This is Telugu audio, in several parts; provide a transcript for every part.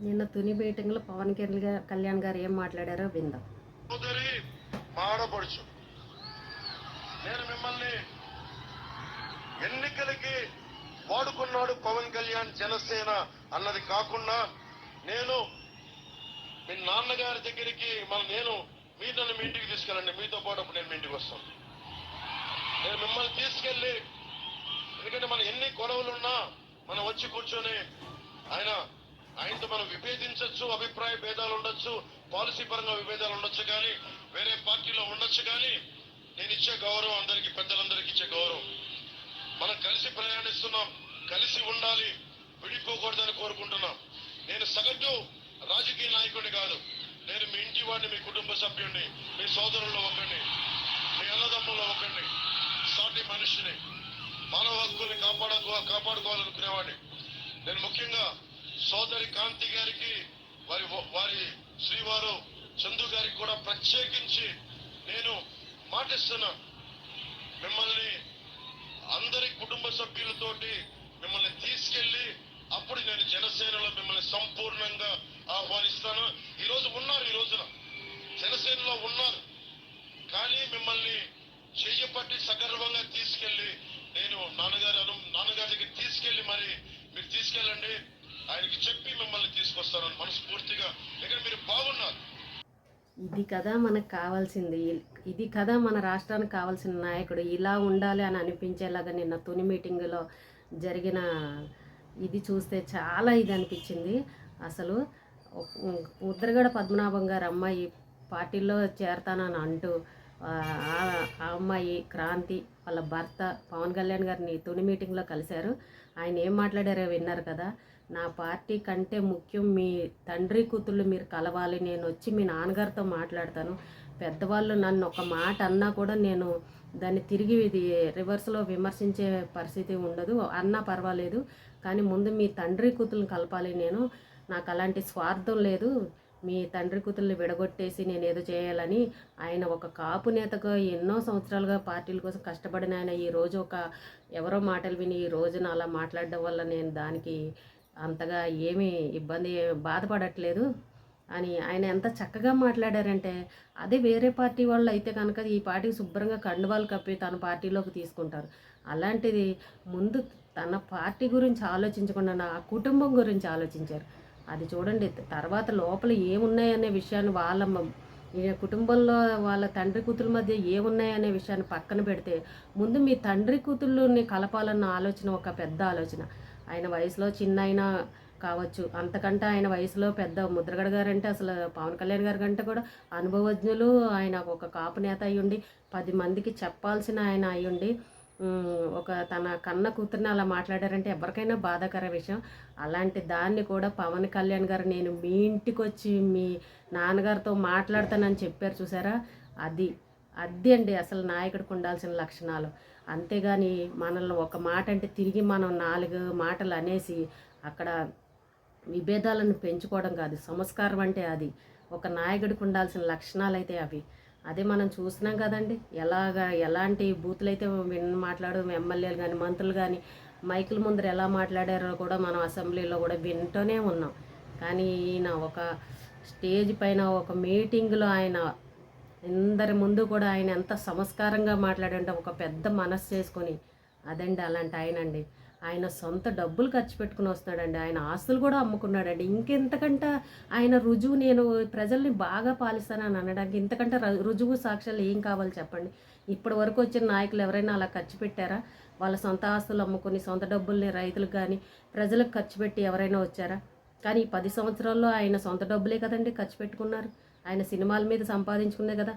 నిన్న తుని మీటింగ్లో పవన్ కళ్యాణ్ గారు ఏం మాట్లాడారో విందాం. మాడపడుచు నేను మిమ్మల్ని ఎన్నికలకి వాడుకున్నాడు పవన్ కళ్యాణ్ జనసేన అన్నది కాకుండా నేను మీ నాన్నగారి దగ్గరికి నేను మీతో మీ ఇంటికి తీసుకెళ్ళండి, మీతో పాటు నేను మీ ఇంటికి వస్తాను. నేను మిమ్మల్ని తీసుకెళ్ళి, ఎందుకంటే మన ఎన్ని గొడవలున్నా మనం వచ్చి కూర్చొని ఆయనతో మనం విభేదించవచ్చు, అభిప్రాయ భేదాలు ఉండొచ్చు, పాలసీ పరంగా విభేదాలు ఉండొచ్చు, కానీ వేరే పార్టీలో ఉండొచ్చు. కానీ నేను ఇచ్చే గౌరవం అందరికీ, పెద్దలందరికీ ఇచ్చే గౌరవం. మనం కలిసి ప్రయాణిస్తున్నాం, కలిసి ఉండాలి, విడిపోకూడదని కోరుకుంటున్నాం. నేను సగటు రాజకీయ నాయకుడిని కాదు, నేను మీ ఇంటి వాడిని, మీ కుటుంబ సభ్యుడిని, మీ సోదరుల్లో ఒకరిని, మీ అన్నదమ్ముల్లో ఒకరిని, సాటి మనిషిని, మానవ హక్కుల్ని కాపాడుకోవాలనుకునేవాడిని. నేను ముఖ్యంగా సోదరి కాంతి గారికి, వారి శ్రీవారు చందు గారికి కూడా ప్రత్యేకించి నేను మాటిస్తున్నా, మిమ్మల్ని అందరి కుటుంబ సభ్యులతోటి మిమ్మల్ని తీసుకెళ్లి అప్పుడు నేను జనసేనలో మిమ్మల్ని సంపూర్ణంగా ఆహ్వానిస్తాను. ఈ రోజున జనసేనలో ఉన్నారు, కానీ మిమ్మల్ని చెయ్యపట్టి సగర్వంగా తీసుకెళ్లి నేను నాన్నగారి దగ్గర తీసుకెళ్లి మరి మీరు తీసుకెళ్ళండి, ఆయనకి చెప్పి మిమ్మల్ని తీసుకొస్తానని మనస్ఫూర్తిగా. ఇక్కడ మీరు బాగున్నారు. ఇది కదా మనకు కావాల్సింది, ఇది కదా మన రాష్ట్రానికి కావాల్సిన నాయకుడు. ఇలా ఉండాలి అని అనిపించేలాగా నిన్న తుని మీటింగులో జరిగిన ఇది చూస్తే చాలా ఇది అనిపించింది. అసలు ముద్రగడ పద్మనాభం గారు అమ్మాయి పార్టీలో చేరతానని అంటూ ఆ అమ్మాయి క్రాంతి వాళ్ళ భర్త పవన్ కళ్యాణ్ గారిని తుని మీటింగ్లో కలిశారు. ఆయన ఏం మాట్లాడారో విన్నారు కదా. నా పార్టీ కంటే ముఖ్యం మీ తండ్రి కూతుళ్ళు మీరు కలవాలి, నేను వచ్చి మీ నాన్నగారితో మాట్లాడతాను, పెద్దవాళ్ళు నన్ను ఒక మాట అన్నా కూడా నేను దాన్ని తిరిగి ఇది రివర్స్లో విమర్శించే పరిస్థితి ఉండదు, అన్నా పర్వాలేదు, కానీ ముందు మీ తండ్రి కూతుళ్ళని కలపాలి, నాకు అలాంటి స్వార్థం లేదు, మీ తండ్రి కూతుర్ని విడగొట్టేసి నేను ఏదో చేయాలని. ఆయన ఒక కాపు నేతగా ఎన్నో సంవత్సరాలుగా పార్టీల కోసం కష్టపడిన ఆయన ఈరోజు ఎవరో మాటలు విని ఈ రోజున అలా మాట్లాడడం వల్ల నేను దానికి అంతగా ఏమీ బాధపడట్లేదు అని ఆయన ఎంత చక్కగా మాట్లాడారంటే, అదే వేరే పార్టీ వాళ్ళు అయితే కనుక ఈ పార్టీకి శుభ్రంగా కండువాలు కప్పి తన పార్టీలోకి తీసుకుంటారు. అలాంటిది ముందు తన పార్టీ గురించి ఆలోచించకుండా నా కుటుంబం గురించి ఆలోచించారు. అది చూడండి. తర్వాత లోపల ఏమున్నాయనే విషయాన్ని కుటుంబంలో వాళ్ళ తండ్రి కూతురు మధ్య ఏమున్నాయనే విషయాన్ని పక్కన పెడితే ముందు మీ తండ్రి కూతుళ్ళని కలపాలన్న ఆలోచన ఒక పెద్ద ఆలోచన. ఆయన వయసులో చిన్న అయినా కావచ్చు, అంతకంటే ఆయన వయసులో పెద్ద ముద్రగడ గారంటే అసలు పవన్ కళ్యాణ్ గారి కంటే కూడా అనుభవజ్ఞులు. ఆయన ఒక కాపు నేత అయ్యుండి 10 మందికి చెప్పాల్సిన ఆయన అయ్యుండి తన కన్న కూతుర్ని అలా మాట్లాడారంటే ఎవరికైనా బాధాకర విషయం. అలాంటి దాన్ని కూడా పవన్ కళ్యాణ్ గారు నేను మీ ఇంటికి వచ్చి మీ నాన్నగారితో మాట్లాడతానని చెప్పారు చూసారా. అది అండి అసలు నాయకుడికి ఉండాల్సిన లక్షణాలు. అంతేగాని మనల్ని ఒక మాట అంటే తిరిగి మనం 4 మాటలు అనేసి అక్కడ విభేదాలను పెంచుకోవడం కాదు. సంస్కారం అంటే అది. ఒక నాయకుడికి ఉండాల్సిన లక్షణాలు అయితే అవి. అదే మనం చూస్తున్నాం కదండి, ఎలాంటి బూతులు అయితే మాట్లాడు ఎమ్మెల్యేలు కానీ మంత్రులు కానీ మైకుల ముందర ఎలా మాట్లాడారో కూడా మనం అసెంబ్లీలో కూడా వింటూనే ఉన్నాం. కానీ ఈయన ఒక స్టేజ్ పైన ఒక మీటింగ్లో ఆయన అందరి ముందు కూడా ఆయన ఎంత సంస్కారంగా మాట్లాడంటే ఒక పెద్ద మనసు చేసుకొని, అదండి అలాంటి ఆయనండి. ఆయన సొంత డబ్బులు ఖర్చు పెట్టుకుని వస్తున్నాడండి, ఆయన ఆస్తులు కూడా అమ్ముకున్నాడండి. ఇంకెంతకంటే ఆయన రుజువు, నేను ప్రజల్ని బాగా పాలిస్తానని అనడానికి ఇంతకంటే రుజువు సాక్ష్యాలు ఏం కావాలి చెప్పండి. ఇప్పటి వరకు వచ్చిన నాయకులు ఎవరైనా అలా ఖర్చు పెట్టారా? వాళ్ళ సొంత ఆస్తులు అమ్ముకొని సొంత డబ్బుల్ని రైతులకు కానీ ప్రజలకు ఖర్చు పెట్టి ఎవరైనా వచ్చారా? కానీ ఈ 10 సంవత్సరాల్లో ఆయన సొంత డబ్బులే కదండి ఖర్చు పెట్టుకున్నారు. ఆయన సినిమాల మీద సంపాదించుకునే కదా,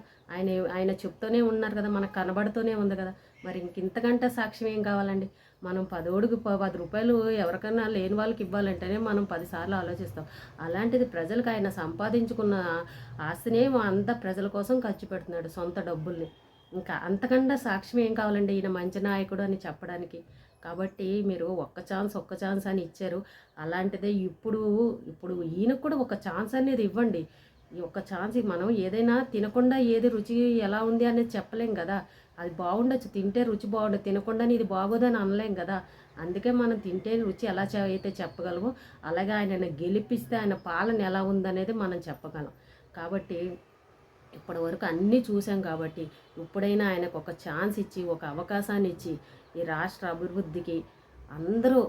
ఆయన చెప్తూనే ఉన్నారు కదా, మనకు కనబడుతూనే ఉంది కదా. మరి ఇంతకంటే సాక్ష్యం ఏం కావాలండి? మనం 10 రూపాయలు ఎవరికైనా లేని వాళ్ళకి ఇవ్వాలంటేనే మనం 10 సార్లు ఆలోచిస్తాం. అలాంటిది ప్రజలకు ఆయన సంపాదించుకున్న ఆస్తినే అంతా ప్రజల కోసం ఖర్చు పెడుతున్నాడు, సొంత డబ్బుల్ని. ఇంకా అంతకంటే సాక్ష్యం ఏం కావాలండి ఈయన మంచి నాయకుడు అని చెప్పడానికి? కాబట్టి మీరు ఒక్క ఛాన్స్ అని ఇచ్చారు. అలాంటిదే ఇప్పుడు ఈయనకు కూడా ఒక ఛాన్స్ అనేది ఇవ్వండి. ఈ ఒక్క ఛాన్స్ మనం ఏదైనా తినకుండా ఏది రుచి ఎలా ఉంది అనేది చెప్పలేం కదా. అది బాగుండొచ్చు, తింటే రుచి బాగుండదు, తినకుండానే ఇది బాగోదని అనలేం కదా. అందుకే మనం తింటే రుచి ఎలా అయితే చెప్పగలమో, అలాగే ఆయనను గెలిపిస్తే ఆయన పాలన ఎలా ఉందనేది మనం చెప్పగలం. కాబట్టి ఇప్పటివరకు అన్నీ చూసాం కాబట్టి ఇప్పుడైనా ఆయనకు ఒక ఛాన్స్ ఇచ్చి, ఒక అవకాశాన్ని ఇచ్చి, ఈ రాష్ట్ర అభివృద్ధికి అందరూ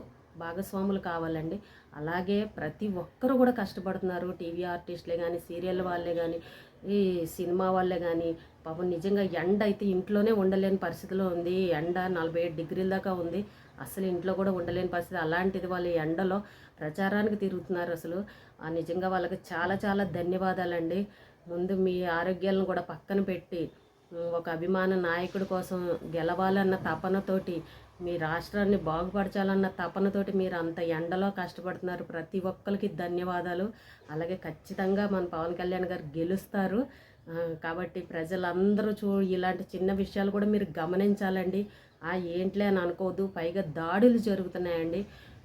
భాగస్వాములు కావాలండి. అలాగే ప్రతి ఒక్కరు కూడా కష్టపడుతున్నారు. టీవీ ఆర్టిస్టులే కానీ, సీరియల్ వాళ్ళే కానీ, ఈ సినిమా వాళ్ళే కానీ. పాపం నిజంగా ఎండ అయితే ఇంట్లోనే ఉండలేని పరిస్థితిలో ఉంది. ఎండ 47 డిగ్రీల దాకా ఉంది. అసలు ఇంట్లో కూడా ఉండలేని పరిస్థితి. అలాంటిది వాళ్ళు ఈ ఎండలో ప్రచారానికి తిరుగుతున్నారు. అసలు నిజంగా వాళ్ళకి చాలా చాలా ధన్యవాదాలండి. ముందు మీ ఆరోగ్యాలను కూడా పక్కన పెట్టి ఒక అభిమాన నాయకుడి కోసం గెలవాలన్న తపనతోటి, మీ రాష్ట్రాన్ని బాగుపరచాలన్న తపనతోటి మీరు అంత ఎండలో కష్టపడుతున్నారు. ప్రతి ఒక్కరికి ధన్యవాదాలు. అలాగే ఖచ్చితంగా మన పవన్ కళ్యాణ్ గారు గెలుస్తారు. కాబట్టి ప్రజలందరూ ఇలాంటి చిన్న విషయాలు కూడా మీరు గమనించాలండి. ఏంట్లే అని అనుకోవద్దు. పైగా దాడులు జరుగుతున్నాయండి.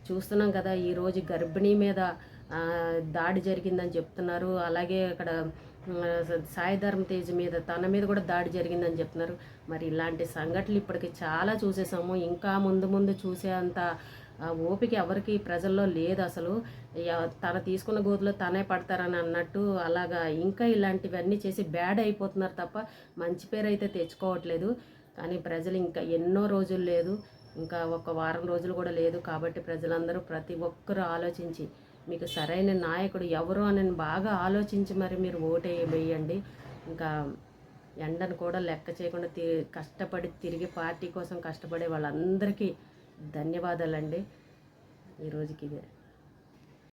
చూస్తున్నాం కదా, ఈరోజు గర్భిణీ మీద దాడి జరిగిందని చెప్తున్నారు. అలాగే అక్కడ సాయి ధర్మ తేజ్ మీద, తన మీద కూడా దాడి జరిగిందని చెప్తున్నారు. మరి ఇలాంటి సంఘటనలు ఇప్పటికి చాలా చూసేసాము. ఇంకా ముందు ముందు చూసే అంత ఓపిక ఎవరికి ప్రజల్లో లేదు అసలు. తన తీసుకున్న గోతులో తనే పడతారని అన్నట్టు అలాగా ఇంకా ఇలాంటివన్నీ చేసి బ్యాడ్ అయిపోతున్నారు తప్ప మంచి పేరు అయితే తెచ్చుకోవట్లేదు. కానీ ప్రజలు ఇంకా ఎన్నో రోజులు లేదు, ఇంకా ఒక వారం రోజులు కూడా లేదు. కాబట్టి ప్రజలందరూ ప్రతి ఒక్కరూ ఆలోచించి మీకు సరైన నాయకుడు ఎవరు అని బాగా ఆలోచించి మరి మీరు వేయండి. ఇంకా ఎండను కూడా లెక్క చేయకుండా కష్టపడి తిరిగి పార్టీ కోసం కష్టపడే వాళ్ళందరికీ ధన్యవాదాలండి. ఈరోజుకి ఇదే.